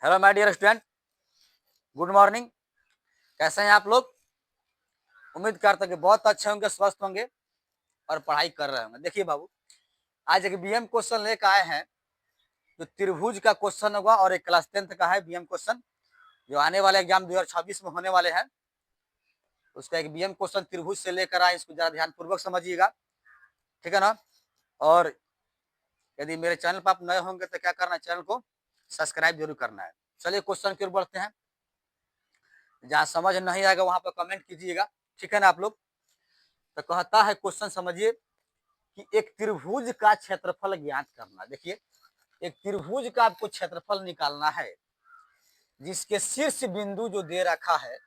Hello my dear student, good morning. कैसे हैं आप लोग? उम्मीद करता हूँ कि बहुत अच्छे होंगे, स्वस्थ होंगे और पढ़ाई कर रहे होंगे। देखिए बाबू, आज एक बीएम क्वेश्चन लेकर आए हैं जो त्रिभुज का क्वेश्चन होगा और एक क्लास 10th का है बीएम क्वेश्चन जो आने वाले एग्जाम 2026 में होने वाले हैं। उसका एक बीएम क्वेश्चन त्रिभुज से लेकर आए, इसको जरा ध्यान पूर्वक समझिएगा, ठीक है ना। और यदि मेरे चैनल पर आप नए होंगे तो क्या करना है, चैनल को सब्सक्राइब जरूर करना है। चलिए क्वेश्चन की ओर बढ़ते हैं। जहाँ समझ नहीं आएगा वहां पर कमेंट कीजिएगा, ठीक है ना आप लोग। तो कहता है क्वेश्चन, समझिए कि एक त्रिभुज का क्षेत्रफल ज्ञात करना। देखिए, एक त्रिभुज का आपको क्षेत्रफल निकालना है जिसके शीर्ष बिंदु जो दे रखा है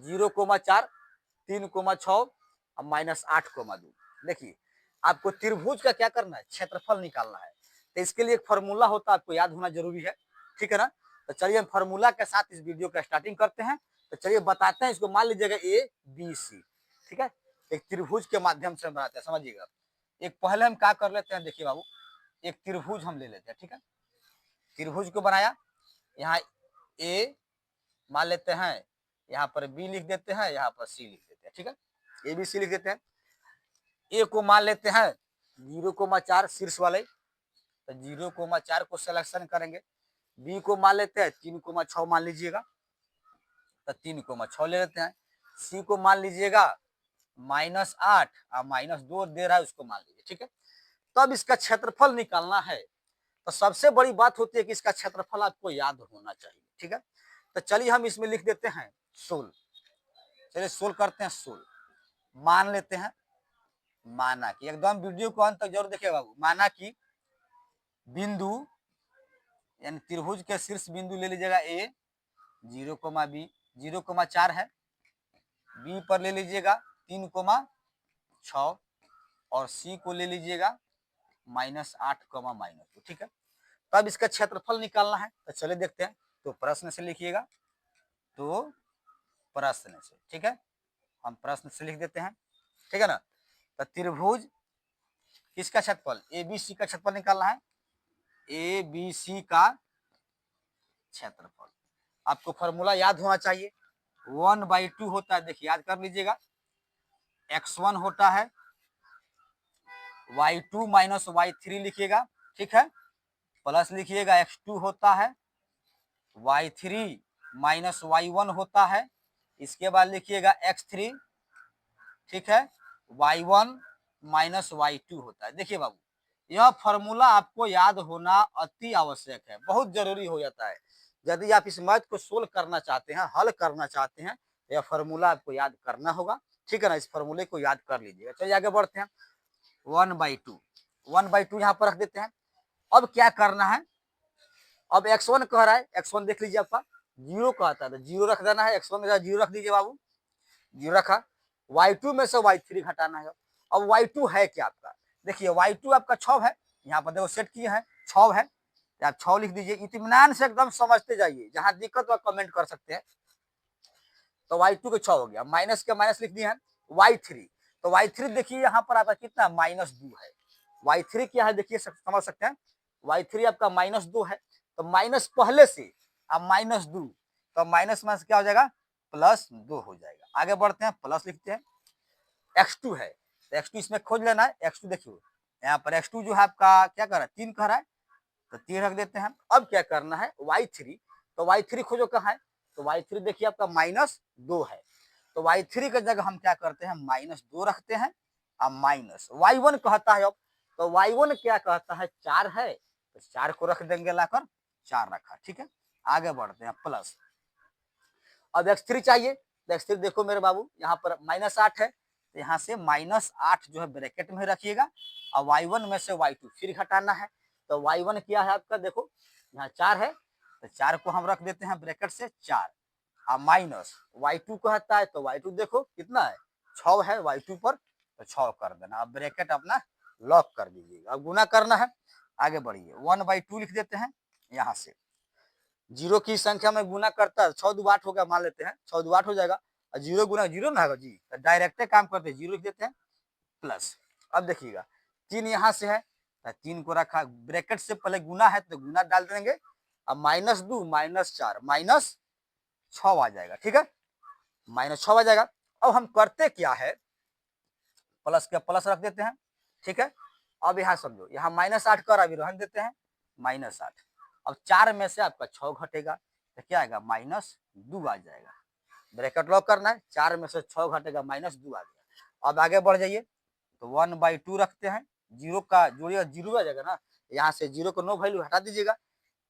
0,4, 3,6 और -8,2। देखिए, आपको त्रिभुज का क्या करना है, क्षेत्रफल निकालना है। तो इसके लिए एक फॉर्मूला होता है, आपको याद होना जरूरी है, ठीक है ना। तो चलिए हम फॉर्मूला के साथ इस वीडियो का स्टार्टिंग करते हैं। तो चलिए बताते हैं इसको। मान लीजिएगा ABC, ठीक है, एक त्रिभुज के माध्यम से बनाते हैं, समझिएगा। एक पहले हम क्या कर लेते हैं, देखिए बाबू, एक त्रिभुज हम ले लेते हैं, ठीक है। त्रिभुज को बनाया, यहाँ ए मान लेते हैं, यहाँ पर बी लिख देते हैं, यहाँ पर सी लिख देते हैं, ठीक है। ABC लिख देते हैं। ए को मान लेते हैं 0,4 शीर्ष वाले, तो 0,4 को सिलेक्शन करेंगे। बी को मान लेते हैं 3,6 मान लीजिएगा, तो 3,6 ले लेते हैं। सी को मान लीजिएगा -8 और -2 दे रहा है, उसको मान लीजिए, ठीक है। तो अब इसका क्षेत्रफल निकालना है। तो सबसे बड़ी बात होती है कि इसका क्षेत्रफल आपको याद होना चाहिए, ठीक है। तो चलिए हम इसमें लिख देते हैं 16। चलिए 16 करते हैं। 16 मान लेते हैं, माना कि, एकदम वीडियो को अंत तक जरूर देखिए बाबू। माना कि बिंदु यानी त्रिभुज के शीर्ष बिंदु ले लीजिएगा ए, 0,b 0,4 है। बी पर ले लीजिएगा 3,6 और सी को ले लीजिएगा -8, ठीक है। तब इसका क्षेत्रफल निकालना है। तो चलिए देखते हैं। तो प्रश्न से लिखिएगा, तो प्रश्न से, ठीक है, हम प्रश्न से लिख देते हैं, ठीक है ना। तो त्रिभुज किसका क्षेत्रफल, ABC का क्षेत्रफल निकालना है। ABC का क्षेत्रफल आपको फॉर्मूला याद होना चाहिए, 1/2 होता है। देखिए याद कर लीजिएगा, x1 होता है y2 - y3 लिखिएगा, ठीक है। प्लस लिखिएगा x2 होता है y3 - y1 होता है। इसके बाद लिखिएगा x3, ठीक है, y1 - y2 होता है। देखिए बाबू, यह फॉर्मूला आपको याद होना अति आवश्यक है, बहुत जरूरी हो जाता है। यदि आप इस मैथ को सोल्व करना चाहते हैं, हल करना चाहते हैं, यह फॉर्मूला आपको याद करना होगा, ठीक है ना। इस फॉर्मूले को याद कर लीजिएगा। चलिए आगे बढ़ते हैं। 1/2 यहाँ पर रख देते हैं। अब क्या करना है, अब x1 कह रहा है, x1 देख लीजिए, आपका 0 कहता है तो 0 रख देना है। x1 में 0 रख दीजिए बाबू, 0 रखा। y2 में से y3 घटाना है। अब y2 है क्या आपका, देखिए y2 आपका 6 है, यहाँ पर देखो सेट किए हैं 6 है, आप 6 लिख दीजिए। इत्मीनान से एकदम समझते जाइए, जहां दिक्कत हो कमेंट कर सकते हैं। तो y2 के 6 हो गया, माइनस के माइनस लिख दिए हैं y3। तो y3 देखिए यहाँ पर आपका कितना, -2 है। y3 क्या है देखिए, समझ सकते हैं, y3 आपका -2 है। तो माइनस पहले से अब -2, तो माइनस माइनस क्या हो जाएगा, +2 हो जाएगा। आगे बढ़ते हैं, प्लस लिखते हैं। x2 है, तो x2 इसमें खोज लेना है। x2 देखिए यहाँ पर x2 जो है आपका क्या कर रहा है, 3 कह रहा है, तो 3 रख देते हैं। अब क्या करना है, y3, तो y3 खोजो कहाँ है, तो y3 देखिए आपका -2 है। तो y3 की जगह हम क्या करते हैं, -2 रखते हैं। अब माइनस y1 कहता है, अब तो y1 क्या कहता है, 4 है, तो 4 को रख देंगे लाकर, 4 रखा, ठीक है। आगे बढ़ते हैं, प्लस। अब x3 चाहिए, तो x3 देखो मेरे बाबू, यहाँ पर -8 है, तो यहाँ से -8 जो है ब्रैकेट में रखिएगा। और y1 में से y2 फिर घटाना है। तो y1 क्या है आपका, देखो यहाँ 4 है, तो 4 को हम रख देते हैं ब्रैकेट से 4। और माइनस y2 कहता है, तो y2 देखो कितना है, 6 है y2 पर, तो 6 कर देना। अब ब्रैकेट अपना लॉक कर दीजिएगा। अब गुना करना है, आगे बढ़िए। 1/2 लिख देते हैं, यहाँ से 0 की संख्या में गुना करता है, 6 2 8 हो गया, मान लेते हैं 6 2 8 हो जाएगा। और 0 गुना 0 ना होगा जी, तो डायरेक्ट काम करते हैं, 0 लिख देते हैं, प्लस। अब देखिएगा 3 यहाँ से है, तो 3 को रखा ब्रैकेट से, पहले गुना है तो गुना डाल देंगे, अब -2 -4 -6 आ जाएगा। ठीक है, -6 आ जाएगा। अब हम करते क्या है, प्लस के प्लस रख देते हैं। ठीक है, अब यहाँ समझो, यहाँ -8 कर अभी रहने देते हैं, -8। अब 4 में से आपका 6 घटेगा तो क्या आएगा, -2 आ जाएगा। ब्रैकेट लॉक करना है, 4 में से 6 घटेगा, -2 आ गया। अब आगे बढ़ जाइए, तो 1/2 रखते हैं, जीरो का जोड़िएगा, जीरो आ जाएगा ना, यहाँ से जीरो को नो वैल्यू हटा दीजिएगा,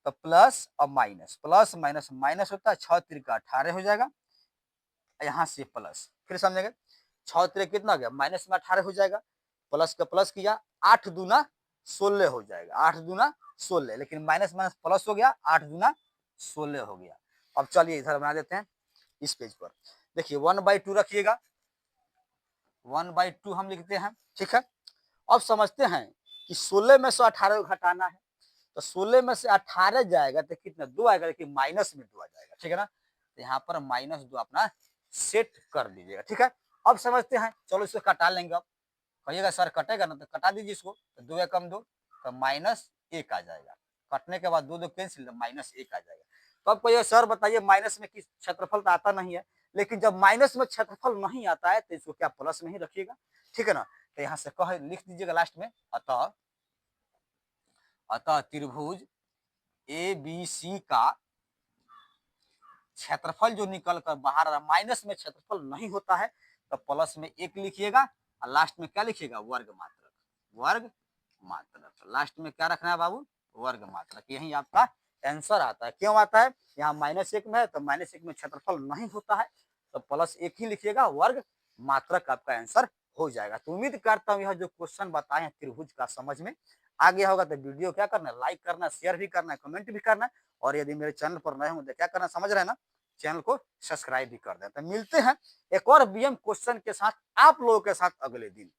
तो प्लस और माइनस, प्लस माइनस माइनस होता है, 6 तिरका 18 हो जाएगा, यहाँ से प्लस, फिर समझेंगे, 6 तिरका कितना हो गया, माइनस में 18 हो जाएगा, प्लस का प्लस किया, 8 दूना 16 हो जाएगा, 8 दूना 16, लेकिन माइनस माइनस प्लस हो गया, 8 दूना 16 हो गया। अब चलिए इधर बना देते हैं इस पेज पर, देखिए 1/2 रखिएगा, 1/2 हम लिखते हैं। ठीक है, अब समझते हैं कि 16 में से 18 घटाना है, तो 16 में से 18 जाएगा तो कितना, 2 आएगा, लेकिन माइनस में 2 आ जाएगा। ठीक है ना, तो यहाँ पर -2 अपना सेट कर दीजिएगा। ठीक है, अब समझते हैं, चलो इसको कटा लेंगे। अब कहिएगा सर कटेगा ना, तो कटा दीजिए इसको, तो 2 एकम 2, तो -1 आ जाएगा। कटने के बाद 2 2 कैंसिल, तो -1 आ जाएगा। तो अब कहिए सर बताइए माइनस में किस क्षेत्रफल तो आता नहीं है, लेकिन जब माइनस में क्षेत्रफल नहीं आता है तो इसको क्या प्लस में ही रखिएगा। ठीक है ना, तो यहाँ से कह लिख दीजिएगा लास्ट में, अतः त्रिभुज ए बी सी का क्षेत्रफल जो निकल कर बाहर आ रहा, माइनस में क्षेत्रफल नहीं होता है, तो प्लस में 1 लिखिएगा, और लास्ट में क्या लिखिएगा, वर्ग मात्रक, वर्ग मात्रक। लास्ट में क्या रखना है बाबू, वर्ग मात्रक। यही आपका आंसर आता है। क्यों आता है, यहाँ -1 में है, तो -1 में क्षेत्रफल नहीं होता है, तो +1 ही लिखिएगा, वर्ग मात्रक आपका आंसर हो जाएगा। तो उम्मीद करता हूँ यह जो क्वेश्चन बताए हैं त्रिभुज का समझ में आ गया होगा। तो वीडियो क्या करना है, लाइक करना, शेयर भी करना है, कमेंट भी करना है, और यदि मेरे चैनल पर नए हो तो क्या करना, समझ रहे हैं ना, चैनल को सब्सक्राइब भी कर दें। तो मिलते हैं एक और बीएम क्वेश्चन के साथ आप लोगों के साथ अगले दिन।